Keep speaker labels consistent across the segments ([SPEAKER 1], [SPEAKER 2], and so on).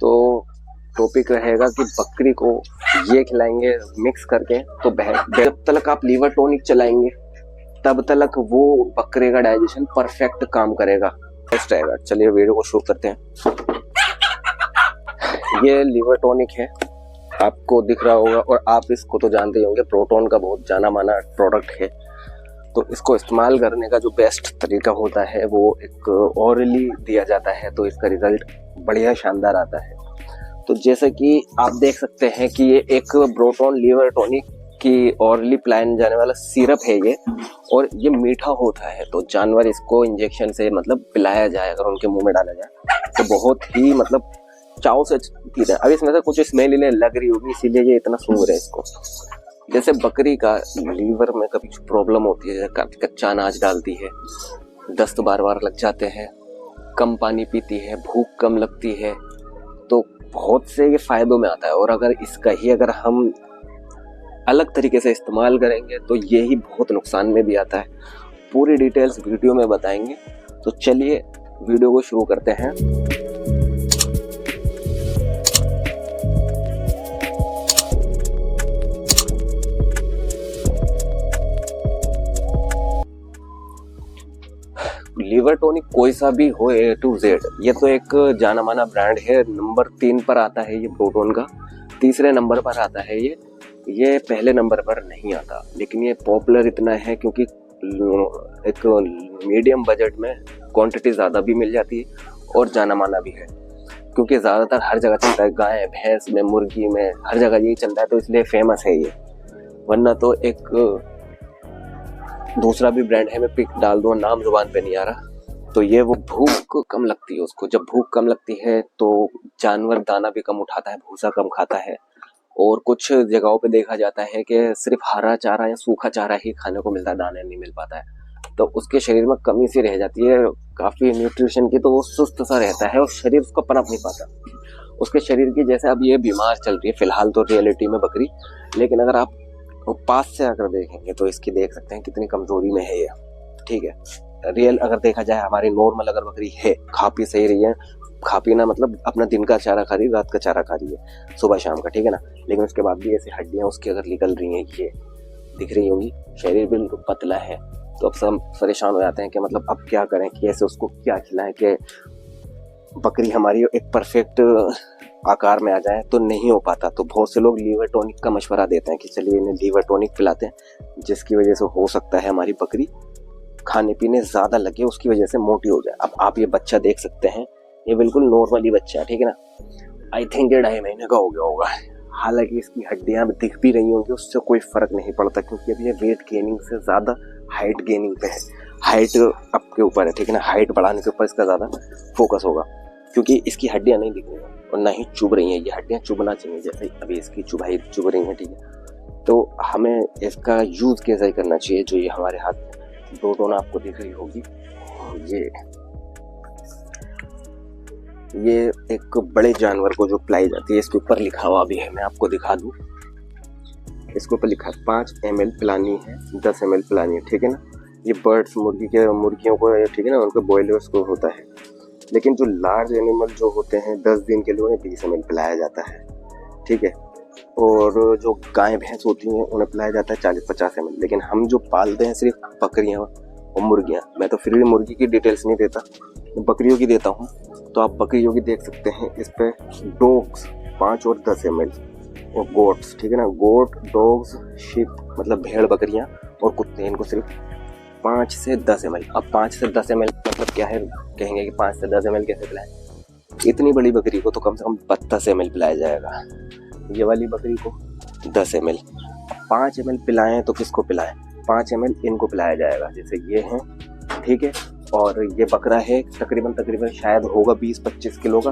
[SPEAKER 1] तो टॉपिक रहेगा कि बकरी को ये खिलाएंगे मिक्स करके, तो जब तक आप लीवर टॉनिक चलाएंगे तब तक वो बकरे का डाइजेशन परफेक्ट काम करेगा, बेस्ट रहेगा। चलिए वीडियो को शुरू करते हैं। ये लीवर टॉनिक है, आपको दिख रहा होगा और आप इसको तो जानते ही होंगे, प्रोटोन का बहुत जाना माना प्रोडक्ट है। तो इसको इस्तेमाल करने का जो बेस्ट तरीका होता है वो एक ऑरली दिया जाता है, तो इसका रिजल्ट बढ़िया शानदार आता है। तो जैसे कि आप देख सकते हैं कि ये एक प्रोटोन लीवर टॉनिक की ऑरली पिलाने जाने वाला सिरप है ये, और ये मीठा होता है। तो जानवर इसको इंजेक्शन से मतलब पिलाया जाए, अगर उनके मुंह में डाला जाए तो बहुत ही मतलब चाव से पीते हैं। अब इसमें से कुछ स्मेल इन्हें लग रही होगी, इसीलिए ये इतना सूंघ रहे हैं इसको। जैसे बकरी का लीवर में कभी प्रॉब्लम होती है, कच्चा अनाज डालती है, दस्त बार बार लग जाते हैं, कम पानी पीती है, भूख कम लगती है, तो बहुत से ये फायदों में आता है। और अगर इसका ही अगर हम अलग तरीके से इस्तेमाल करेंगे तो ये ही बहुत नुकसान में भी आता है। पूरी डिटेल्स वीडियो में बताएंगे, तो चलिए वीडियो को शुरू करते हैं। लीवर टॉनिक कोई सा भी हो, A to Z, ये तो एक जाना माना ब्रांड है। नंबर 3 पर आता है ये प्रोटोन का, तीसरे नंबर पर आता है ये पहले नंबर पर नहीं आता। लेकिन ये पॉपुलर इतना है क्योंकि एक मीडियम बजट में क्वांटिटी ज़्यादा भी मिल जाती है और जाना माना भी है, क्योंकि ज़्यादातर हर जगह चलता है, गाय भैंस में, मुर्गी में, हर जगह यही चलता है, तो इसलिए फेमस है ये। वरना तो एक दूसरा भी ब्रांड है, मैं पिक डाल दूँ, नाम जुबान पे नहीं आ रहा। तो ये वो भूख कम लगती है उसको, जब भूख कम लगती है तो जानवर दाना भी कम उठाता है, भूसा कम खाता है। और कुछ जगहों पे देखा जाता है कि सिर्फ हरा चारा या सूखा चारा ही खाने को मिलता है, दाना नहीं मिल पाता है, तो उसके शरीर में कमी सी रह जाती है काफ़ी न्यूट्रिशन की, तो वो सुस्त सा रहता है और शरीर उसको पनप नहीं पाता उसके शरीर की। जैसे अब ये बीमार चल रही है फिलहाल तो रियलिटी में बकरी, लेकिन अगर आप पास से अगर देखेंगे तो इसकी देख सकते हैं कितनी कमजोरी में है ये। ठीक है, रियल अगर देखा जाए, हमारी नॉर्मल अगर बकरी है, खा पी सही रही है, खा पीना मतलब अपना दिन का चारा खा रही है, रात का चारा खा रही है, सुबह शाम का, ठीक है ना, लेकिन उसके बाद भी ऐसी हड्डियां उसकी अगर निकल रही हैं, ये दिख रही होंगी, शरीर बिल्कुल पतला है, तो अब सब परेशान हो जाते हैं कि मतलब अब क्या करें, कि ऐसे उसको क्या खिलाएं कि बकरी हमारी एक परफेक्ट आकार में आ जाए। तो नहीं हो पाता। तो बहुत से लोग लीवर टॉनिक का मशवरा देते हैं कि चलिए इन्हें लीवर टॉनिक पिलाते हैं, जिसकी वजह से हो सकता है हमारी बकरी खाने पीने ज़्यादा लगे, उसकी वजह से मोटी हो जाए। अब आप ये बच्चा देख सकते हैं, ये बिल्कुल नॉर्मली बच्चा है, ठीक है ना, आई थिंक ये 2.5 महीने का हो गया होगा। हालांकि इसकी हड्डियां दिख भी रही होंगी, उससे कोई फर्क नहीं पड़ता, क्योंकि अभी ये वेट गेनिंग से ज़्यादा हाइट गेनिंग पे है। हाइट आपके ऊपर है, ठीक है ना, हाइट बढ़ाने के ऊपर इसका ज़्यादा फोकस होगा, क्योंकि इसकी हड्डियां नहीं दिख रही हैं और ना ही चुभ रही हैं। ये हड्डियां चुभना चाहिए, जैसे अभी इसकी चुभ रही हैं, ठीक है। तो हमें इसका यूज़ कैसे करना चाहिए, जो ये हमारे हाथ प्रोटोन आपको दिख रही होगी, ये एक बड़े जानवर को जो पिलाई जाती है, इसके ऊपर लिखा हुआ भी है, मैं आपको दिखा दूं। इसके ऊपर लिखा है 5 ml पिलानी है, 10 ml पिलानी है, ठीक है ना। ये बर्ड्स मुर्गियों को, ठीक है ना, उनके बॉयलर्स को होता है। लेकिन जो लार्ज एनिमल जो होते हैं 10 दिन के लिए उन्हें 20 ml पिलाया जाता है, ठीक है। और जो गाय भैंस होती हैं उन्हें पिलाया जाता है 40-50 ml। लेकिन हम जो पालते हैं सिर्फ बकरियां और मुर्गियां, मैं तो फिर भी मुर्गी की डिटेल्स नहीं देता, बकरियों की देता हूँ। तो आप बकरियों की देख सकते हैं, इस पे डॉग्स 5 और 10 ml, और गोट्स, ठीक है ना, गोट, डॉग्स, शीप मतलब भेड़ बकरियां और कुत्ते, इनको सिर्फ 5 से 10 ml। अब 5 से 10 ml मतलब क्या है, कहेंगे कि 5 से 10 ml कैसे पिलाएं, इतनी बड़ी बकरी को तो कम से कम 32 ml पिलाया जाएगा, ये वाली बकरी को 10 ml। 5 ml पिलाएं तो किसको पिलाएं, 5 ml इनको पिलाया जाएगा, जैसे ये हैं, ठीक है। और ये बकरा है तकरीबन शायद होगा 20-25 किलो का,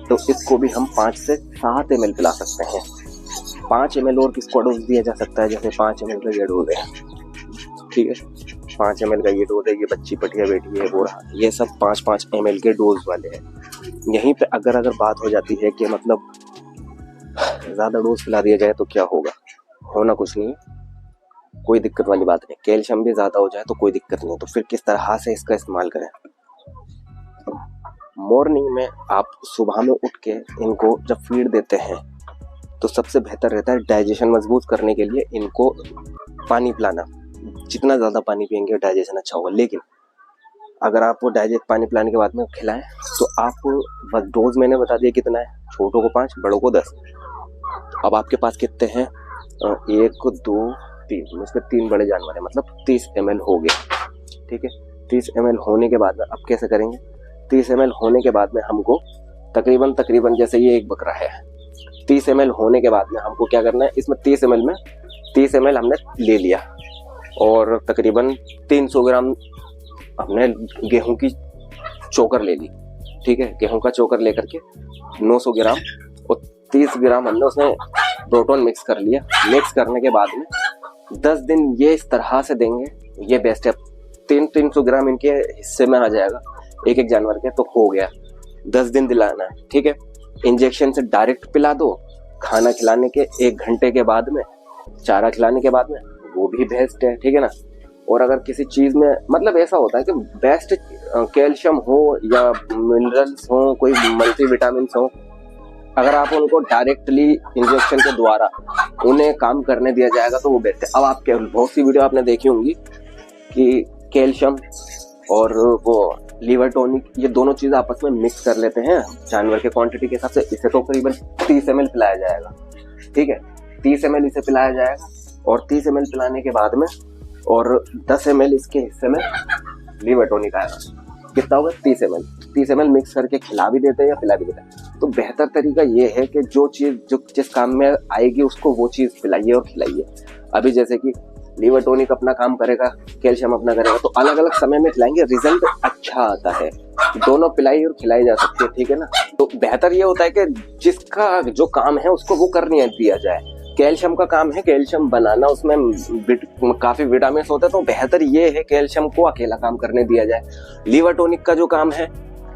[SPEAKER 1] तो इसको भी हम 5 से 7 ml पिला सकते हैं। 5 ml और किसको डोज दिया जा सकता है, जैसे 5 ml का ये डोज है, ठीक है, 5 ml का ये डोज है, ये बच्ची पटिया बैठी है, वो रहा, ये सब 5-5 ml के डोज वाले हैं। यहीं पे अगर बात हो जाती है कि मतलब ज़्यादा डोज पिला दिया जाए तो क्या होगा, होना कुछ नहीं, कोई दिक्कत वाली बात नहीं। कैल्शियम भी ज़्यादा हो जाए तो कोई दिक्कत नहीं, तो फिर किस तरह से इसका इस्तेमाल करें। मॉर्निंग में आप सुबह में उठ के इनको जब फीड देते हैं तो सबसे बेहतर रहता है डाइजेशन मजबूत करने के लिए इनको पानी पिलाना। जितना ज़्यादा पानी पियेंगे डाइजेशन अच्छा होगा। लेकिन अगर आप वो पानी पिलाने के बाद में खिलाएं तो आप डोज मैंने बता दिया कितना है, छोटों को 5, बड़ों को 10। अब आपके पास कितने हैं, 1 2 3, उसमें 3 बड़े जानवर हैं, मतलब 30 ml हो गया। ठीक है, 30 ml होने के बाद में अब कैसे करेंगे, 30 ml होने के बाद में हमको तकरीबन जैसे ये एक बकरा है, 30 ml होने के बाद में हमको क्या करना है, इसमें 30 ml हमने ले लिया और तकरीबन 300 ग्राम हमने गेहूं की चोकर ले ली। ठीक है, गेहूं का चोकर लेकर के 900 ग्राम और 30 ग्राम हमने उसमें प्रोटोन मिक्स कर लिया। मिक्स करने के बाद में 10 दिन ये इस तरह से देंगे, ये बेस्ट है। 300 ग्राम इनके हिस्से में आ जाएगा एक एक जानवर के, तो हो गया। 10 दिन दिलाना है। ठीक है, इंजेक्शन से डायरेक्ट पिला दो, खाना खिलाने के 1 घंटे के बाद में, चारा खिलाने के बाद में, वो भी बेस्ट है। ठीक है ना। और अगर किसी चीज में मतलब ऐसा होता है कि बेस्ट कैल्शियम हो या मिनरल्स हो, कोई मल्टीविटामिन हो, अगर आप उनको डायरेक्टली इंजेक्शन के द्वारा उन्हें काम करने दिया जाएगा तो वो बेस्ट है। अब आप बहुत सी वीडियो आपने देखी होंगी कि कैल्शियम और वो लीवर टॉनिक, ये दोनों चीज आपस में मिक्स कर लेते हैं जानवर के क्वांटिटी के हिसाब से। इसे तो करीबन 30 ml पिलाया जाएगा। ठीक है, 30 ml इसे पिलाया जाएगा और 30 ml पिलाने के बाद में और 10 ml इसके हिस्से में लीवर टॉनिक आएगा। कितना होगा, 30 ml। 30 ml मिक्स करके खिला भी देते हैं या पिला भी देते हैं। तो बेहतर तरीका ये है कि जो चीज जो जिस काम में आएगी उसको वो चीज पिलाइए और खिलाइए। अभी जैसे कि लीवर टॉनिक अपना काम करेगा, कैल्शियम अपना करेगा, तो अलग अलग समय में खिलाएंगे, रिजल्ट अच्छा आता है। दोनों पिलाई और खिलाई जा सकती है। ठीक है ना। तो बेहतर ये होता है कि जिसका जो काम है उसको वो करने दिया जाए। कैल्शियम का काम है कैल्शियम बनाना, उसमें काफी विटामिन होते हैं, तो बेहतर ये है कैल्शियम को अकेला काम करने दिया जाए। लीवर टॉनिक का जो काम है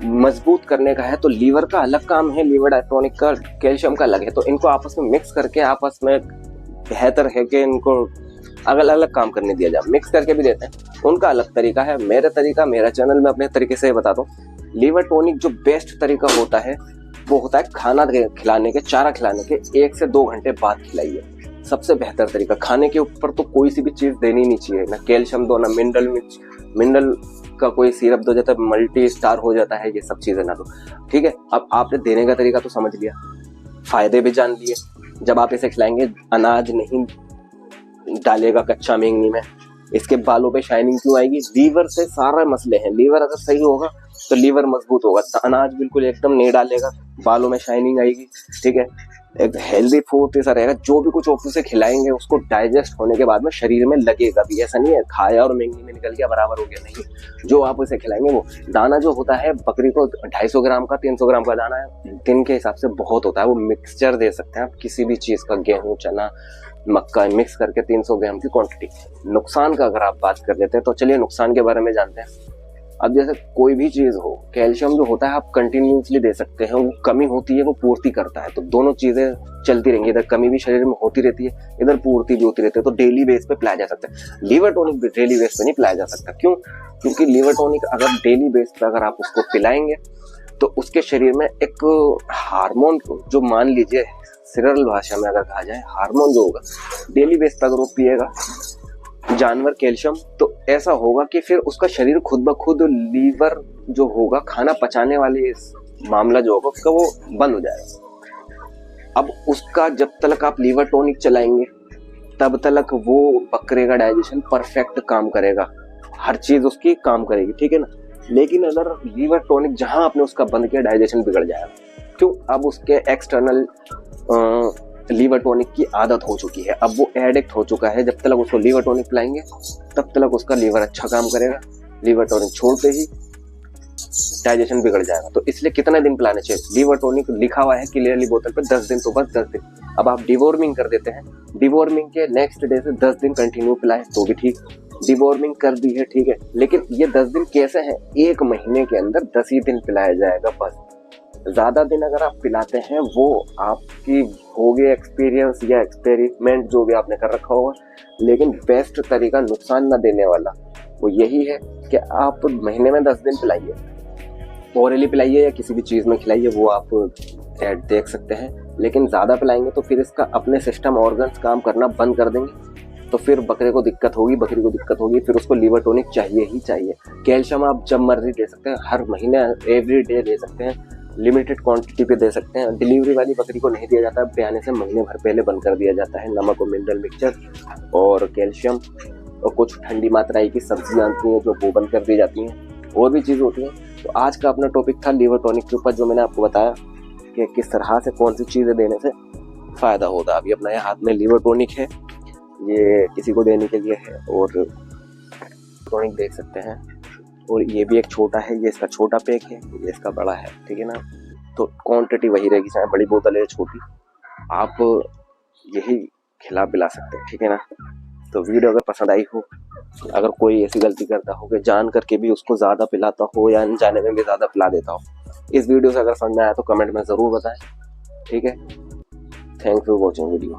[SPEAKER 1] मजबूत करने का है, तो लीवर का अलग काम है, लीवर टॉनिक का, कैल्शियम का अलग है। तो इनको आपस में मिक्स करके आपस में बेहतर है कि इनको अलग अलग काम करने दिया जाए। मिक्स करके भी देते हैं, उनका अलग तरीका है। मेरा चैनल में अपने तरीके से बताता हूँ। लीवर टॉनिक जो बेस्ट तरीका होता है वो होता है खाना खिलाने के, चारा खिलाने के 1 से 2 घंटे बाद खिलाइए। सबसे बेहतर तरीका। खाने के ऊपर तो कोई सी भी चीज देनी नहीं चाहिए, ना कैल्शियम दो, ना मिनरल का कोई सिरप दो, जाता है मल्टी स्टार हो जाता है, ये सब चीजें ना दो। ठीक है, अब आपने देने का तरीका तो समझ लिया, फायदे भी जान लिए। जब आप इसे खिलाएंगे, अनाज नहीं डालेगा कच्चा मेंगनी में, इसके बालों पे शाइनिंग क्यों आएगी, लीवर से सारा मसले हैं। लीवर अगर सही होगा तो लीवर मजबूत होगा, अनाज बिल्कुल एकदम नहीं डालेगा, बालों में शाइनिंग आएगी। ठीक है, एक हेल्दी फूड ऐसा रहेगा। जो भी कुछ आप उसे खिलाएंगे उसको डाइजेस्ट होने के बाद में शरीर में लगेगा भी। ऐसा नहीं है खाया और मेंगनी में निकल गया बराबर हो गया, नहीं। जो आप उसे खिलाएंगे वो दाना जो होता है, बकरी को 250 ग्राम का 300 ग्राम का दाना है, दिन के हिसाब से बहुत होता है। वो मिक्सचर दे सकते हैं आप किसी भी चीज का, गेहूं, चना, मक्का मिक्स करके 300 ग्राम की क्वांटिटी। नुकसान का अगर आप बात कर लेते हैं तो चलिए नुकसान के बारे में जानते हैं। अब जैसे कोई भी चीज हो, कैल्शियम जो होता है आप कंटिन्यूसली दे सकते हैं, वो कमी होती है वो पूर्ति करता है, तो दोनों चीजें चलती रहेंगी। इधर कमी भी शरीर में होती रहती है, इधर पूर्ति भी होती रहती है, तो डेली बेस पे पिलाया जा सकता है। लीवर टॉनिक भी डेली बेस पे नहीं पिलाया जा सकता। क्यों? क्योंकि लीवर टॉनिक अगर डेली बेस पे अगर आप उसको पिलाएंगे तो उसके शरीर में एक हार्मोन, जो मान लीजिए सरल भाषा में अगर कहा जाए, हार्मोन जो होगा डेली बेस पर अगर वो पिएगा जानवर कैल्शियम, तो ऐसा होगा कि फिर उसका शरीर खुद ब खुद लीवर जो होगा, खाना पचाने वाली मामला जो होगा उसका, वो बंद हो जाएगा। अब उसका जब तक आप लीवर टॉनिक चलाएंगे तब तक वो बकरे का डाइजेशन परफेक्ट काम करेगा, हर चीज उसकी काम करेगी। ठीक है ना। लेकिन अगर लीवर टॉनिक जहां आपने उसका बंद किया, डाइजेशन बिगड़ जाएगा। क्यों? अब उसके एक्सटर्नल लीवर टॉनिक की आदत हो चुकी है, अब वो एडिक्ट हो चुका है। जब तक उसको लीवर टॉनिक पिलाएंगे तब तक उसका लीवर अच्छा काम करेगा, लीवर टॉनिक छोड़ते ही डाइजेशन बिगड़ जाएगा। तो इसलिए कितने दिन पिलाने चाहिए? लीवर टॉनिक लिखा हुआ है क्लियरली बोतल पे 10 दिन, तो बस 10 दिन। अब आप डिवॉर्मिंग कर देते हैं, डिवॉर्मिंग के नेक्स्ट डे से 10 दिन कंटिन्यू पिलाए तो भी ठीक। डिवॉर्मिंग कर दी है, ठीक है, लेकिन ये 10 दिन कैसे हैं? 1 महीने के अंदर 10 ही दिन पिलाया जाएगा बस। ज्यादा दिन अगर आप पिलाते हैं वो आपकी हो गई एक्सपीरियंस या एक्सपेरिमेंट जो भी आपने कर रखा होगा, लेकिन बेस्ट तरीका नुकसान न देने वाला वो यही है कि आप महीने में 10 दिन पिलाइए। ओरली पिलाइए या किसी भी चीज़ में खिलाइए, वो आप ऐड देख सकते हैं। लेकिन ज़्यादा पिलाएंगे तो फिर इसका अपने सिस्टम ऑर्गन्स काम करना बंद कर देंगे, तो फिर बकरे को दिक्कत होगी, बकरी को दिक्कत होगी, फिर उसको लीवर टॉनिक चाहिए ही चाहिए। कैल्शियम आप जब मर्जी दे सकते हैं, हर महीने एवरी डे दे सकते हैं, लिमिटेड क्वांटिटी पे दे सकते हैं। डिलीवरी वाली बकरी को नहीं दिया जाता, ब्याने से महीने भर पहले बंद कर दिया जाता है। नमक और मिनरल मिक्सचर और कैल्शियम और कुछ ठंडी मात्रा की सब्जियां आती हैं जो वो बंद कर दी जाती हैं, और भी चीज़ होती हैं। तो आज का अपना टॉपिक था लीवर टॉनिक के ऊपर, जो मैंने आपको बताया कि किस तरह से कौन सी चीज़ें देने से फ़ायदा होता है। अभी अपने हाथ में लीवर टॉनिक है, ये किसी को देने के लिए है, और टॉनिक देख सकते हैं। और ये भी एक छोटा है, ये इसका छोटा पैक है, ये इसका बड़ा है, ठीक है ना। तो क्वांटिटी वही रहेगी, चाहे बड़ी बोतल है छोटी, आप यही खिला पिला सकते हैं, ठीक है ना। तो वीडियो अगर पसंद आई हो, अगर कोई ऐसी गलती करता हो कि जान करके भी उसको ज़्यादा पिलाता हो या अनजाने में भी ज़्यादा पिला देता हो, इस वीडियो से अगर समझ में आया तो कमेंट में ज़रूर बताएं, ठीक है। Thanks for watching video.